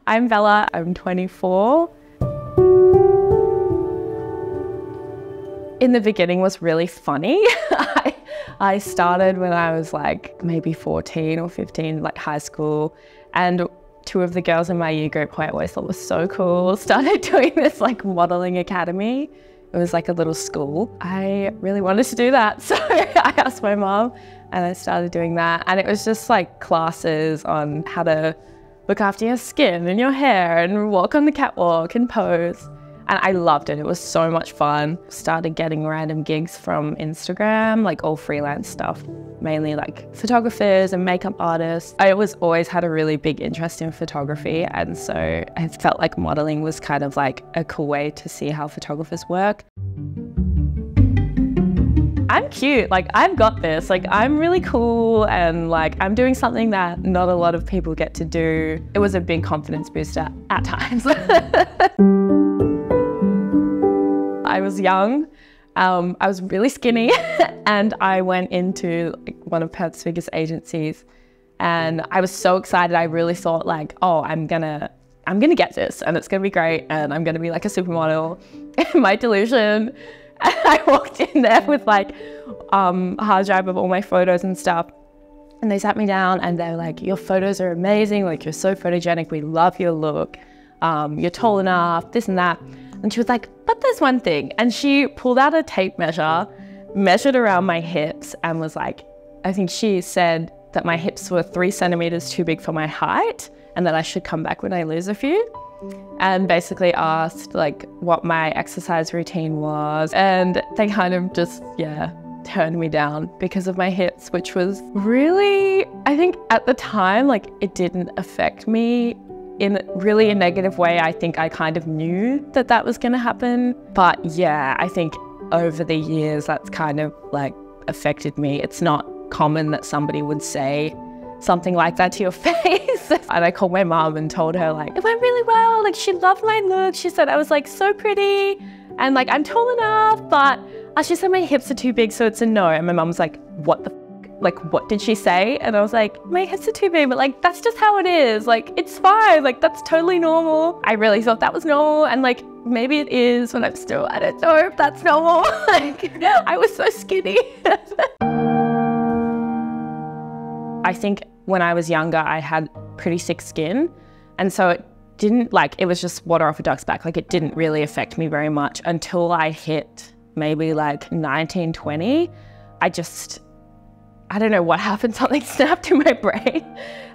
I'm Bella, I'm 24. In the beginning was really funny. I started when I was like maybe 14 or 15, like high school, and two of the girls in my year group who I always thought was so cool started doing this like modeling academy. It was like a little school. I really wanted to do that, so I asked my mom and I started doing that. And it was just like classes on how to look after your skin and your hair and walk on the catwalk and pose. And I loved it. It was so much fun. Started getting random gigs from Instagram, like all freelance stuff, mainly like photographers and makeup artists. I always had a really big interest in photography. And so I felt like modeling was kind of like a cool way to see how photographers work. I'm cute, like I've got this, like I'm really cool and like I'm doing something that not a lot of people get to do. It was a big confidence booster at times. I was young, I was really skinny and I went into like one of Perth's biggest agencies and I was so excited. I really thought like, oh, I'm gonna get this and it's gonna be great and I'm gonna be like a supermodel. My delusion. I walked in there with like a hard drive of all my photos and stuff. And they sat me down and they were like, your photos are amazing. Like you're so photogenic. We love your look. You're tall enough, this and that. And she was like, but there's one thing. And she pulled out a tape measure, measured around my hips and was like, I think she said that my hips were 3 centimeters too big for my height and that I should come back when I lose a few. And basically asked like what my exercise routine was. And they kind of just, turned me down because of my hips, which was really, I think at the time, like it didn't affect me in really a negative way. I think I kind of knew that that was going to happen. But yeah, I think over the years that's kind of like affected me. It's not common that somebody would say something like that to your face. And I called my mom and told her like, it went really well. Like she loved my look. She said I was like so pretty and like I'm tall enough, but she said my hips are too big, so it's a no. And my mom was like, what the f? Like, what did she say? And I was like, my hips are too big, but like, that's just how it is. Like, it's fine. Like, that's totally normal. I really thought that was normal. And like, maybe it is when I'm still, I don't know if that's normal. Like, I was so skinny. I think when I was younger, I had pretty thick skin. And so it didn't like, it was just water off a duck's back. Like it didn't really affect me very much until I hit maybe like 19, 20. I don't know what happened, something snapped in my brain.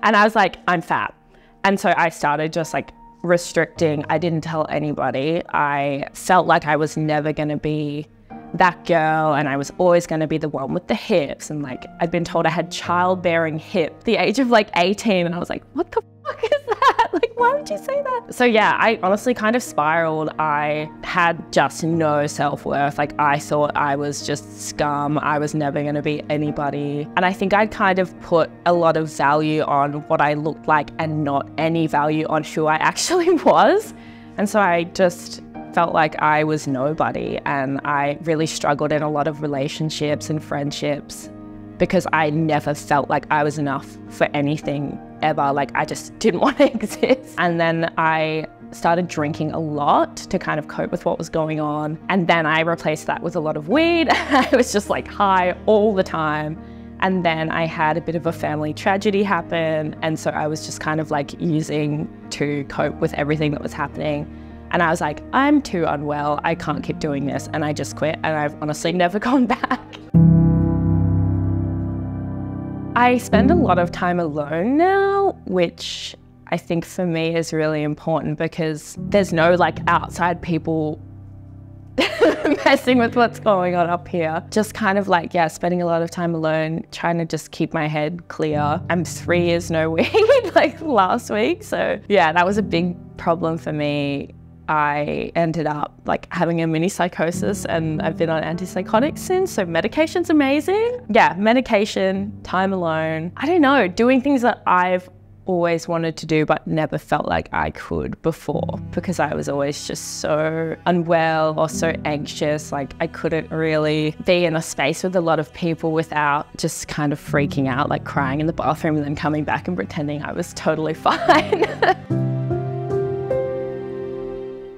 And I was like, I'm fat. And so I started just like restricting. I didn't tell anybody. I felt like I was never gonna be that girl and I was always gonna be the one with the hips. And like, I'd been told I had childbearing hip at the age of like 18. And I was like, what the fuck is that? Like, why would you say that? So yeah, I honestly kind of spiraled. I had just no self-worth. Like I thought I was just scum. I was never gonna be anybody. And I think I'd kind of put a lot of value on what I looked like and not any value on who I actually was. And so I just felt like I was nobody, and I really struggled in a lot of relationships and friendships because I never felt like I was enough for anything ever. Like I just didn't want to exist. And then I started drinking a lot to kind of cope with what was going on. And then I replaced that with a lot of weed. I was just like high all the time. And then I had a bit of a family tragedy happen. And so I was just kind of like using to cope with everything that was happening. And I was like, I'm too unwell. I can't keep doing this. And I just quit. And I've honestly never gone back. I spend a lot of time alone now, which I think for me is really important because there's no like outside people messing with what's going on up here. Just kind of like, yeah, spending a lot of time alone, trying to just keep my head clear. I'm 3 years no weed like last week. So yeah, that was a big problem for me. I ended up like having a mini psychosis and I've been on antipsychotics since, so medication's amazing. Yeah, medication, time alone. I don't know, doing things that I've always wanted to do but never felt like I could before because I was always just so unwell or so anxious. Like I couldn't really be in a space with a lot of people without just kind of freaking out, like crying in the bathroom and then coming back and pretending I was totally fine.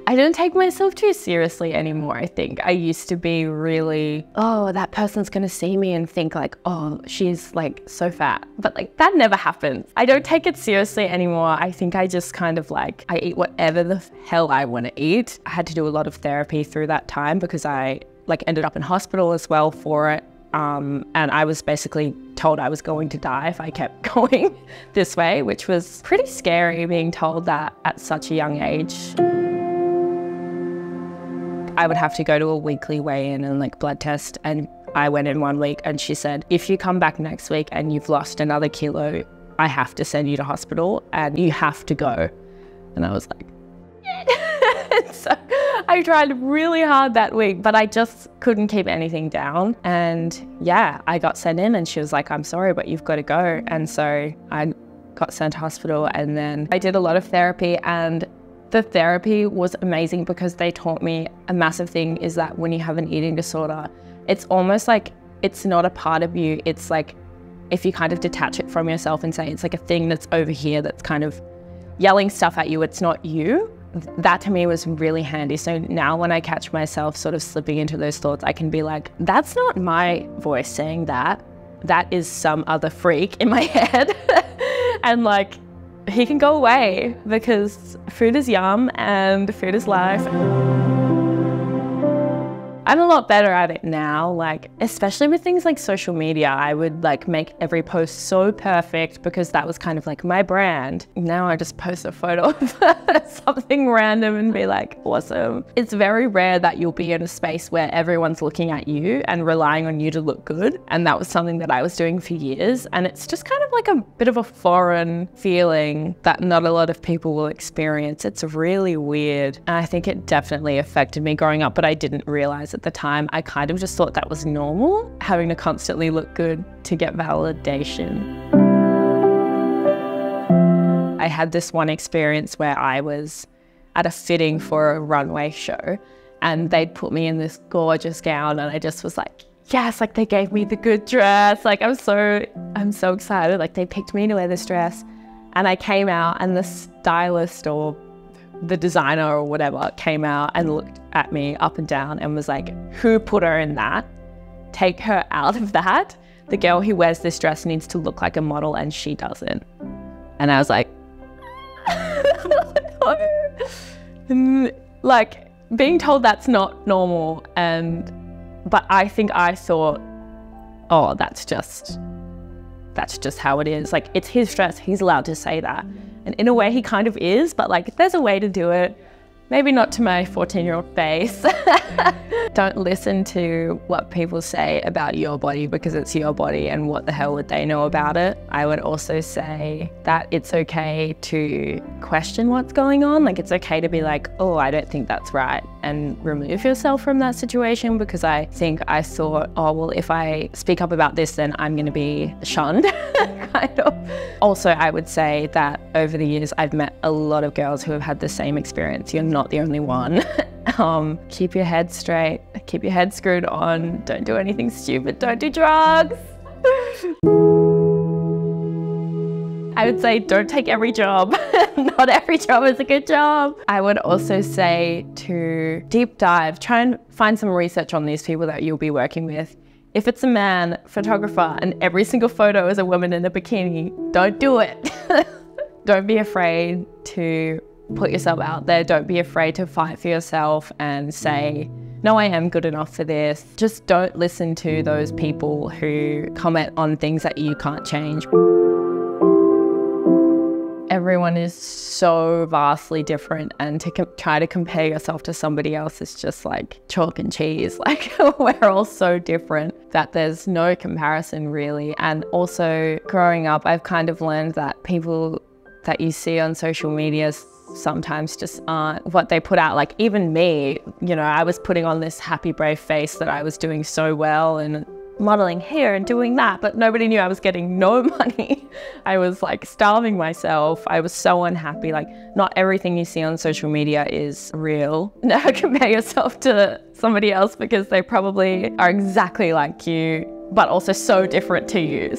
I don't take myself too seriously anymore, I think. I used to be really, oh, that person's gonna see me and think like, oh, she's like so fat. But like that never happens. I don't take it seriously anymore. I think I just kind of like, I eat whatever the hell I want to eat. I had to do a lot of therapy through that time because I like ended up in hospital as well for it. And I was basically told I was going to die if I kept going this way, which was pretty scary being told that at such a young age. I would have to go to a weekly weigh-in and like blood test, and I went in 1 week and she said, if you come back next week and you've lost another kilo, I have to send you to hospital and you have to go. And I was like, so I tried really hard that week, but I just couldn't keep anything down. And yeah, I got sent in and she was like, I'm sorry, but you've got to go. And so I got sent to hospital, and then I did a lot of therapy, and the therapy was amazing because they taught me a massive thing is that when you have an eating disorder, it's almost like it's not a part of you. It's like if you kind of detach it from yourself and say it's like a thing that's over here that's kind of yelling stuff at you, it's not you. That to me was really handy. So now when I catch myself sort of slipping into those thoughts, I can be like, that's not my voice saying that. That is some other freak in my head. And like, he can go away because food is yum and food is life. I'm a lot better at it now, like especially with things like social media. I would like make every post so perfect because that was kind of like my brand. Now I just post a photo of something random and be like, awesome. It's very rare that you'll be in a space where everyone's looking at you and relying on you to look good. And that was something that I was doing for years. And it's just kind of like a bit of a foreign feeling that not a lot of people will experience. It's really weird. And I think it definitely affected me growing up, but I didn't realize at the time. I kind of just thought that was normal, having to constantly look good to get validation. I had this one experience where I was at a fitting for a runway show and they'd put me in this gorgeous gown and I just was like, yes, like they gave me the good dress. Like I'm so excited. Like they picked me to wear this dress, and I came out and the stylist or the designer or whatever came out and looked at me up and down and was like, who put her in that? Take her out of that. The girl who wears this dress needs to look like a model and she doesn't. And I was like, no. Like being told that's not normal. But I think I thought, oh, that's just how it is. Like it's his dress, he's allowed to say that. And in a way he kind of is, but like there's a way to do it. Maybe not to my 14-year-old face. Don't listen to what people say about your body because it's your body and what the hell would they know about it. I would also say that it's okay to question what's going on. Like it's okay to be like, oh, I don't think that's right, and remove yourself from that situation, because I think I thought, oh, well, if I speak up about this, then I'm gonna be shunned, kind of. Also, I would say that over the years, I've met a lot of girls who have had the same experience. You're not the only one. Keep your head straight, keep your head screwed on, don't do anything stupid, don't do drugs. I would say don't take every job. Not every job is a good job. I would also say to deep dive, try and find some research on these people that you'll be working with. If it's a man photographer and every single photo is a woman in a bikini, don't do it. Don't be afraid to put yourself out there. Don't be afraid to fight for yourself and say, no, I am good enough for this. Just don't listen to those people who comment on things that you can't change. Everyone is so vastly different, and to try to compare yourself to somebody else is just like chalk and cheese. Like we're all so different that there's no comparison really. And also growing up, I've kind of learned that people that you see on social media sometimes just aren't what they put out. Like even me, you know, I was putting on this happy, brave face that I was doing so well and modeling here and doing that, but nobody knew I was getting no money. I was like starving myself. I was so unhappy. Like not everything you see on social media is real. Never compare yourself to somebody else because they probably are exactly like you, but also so different to you.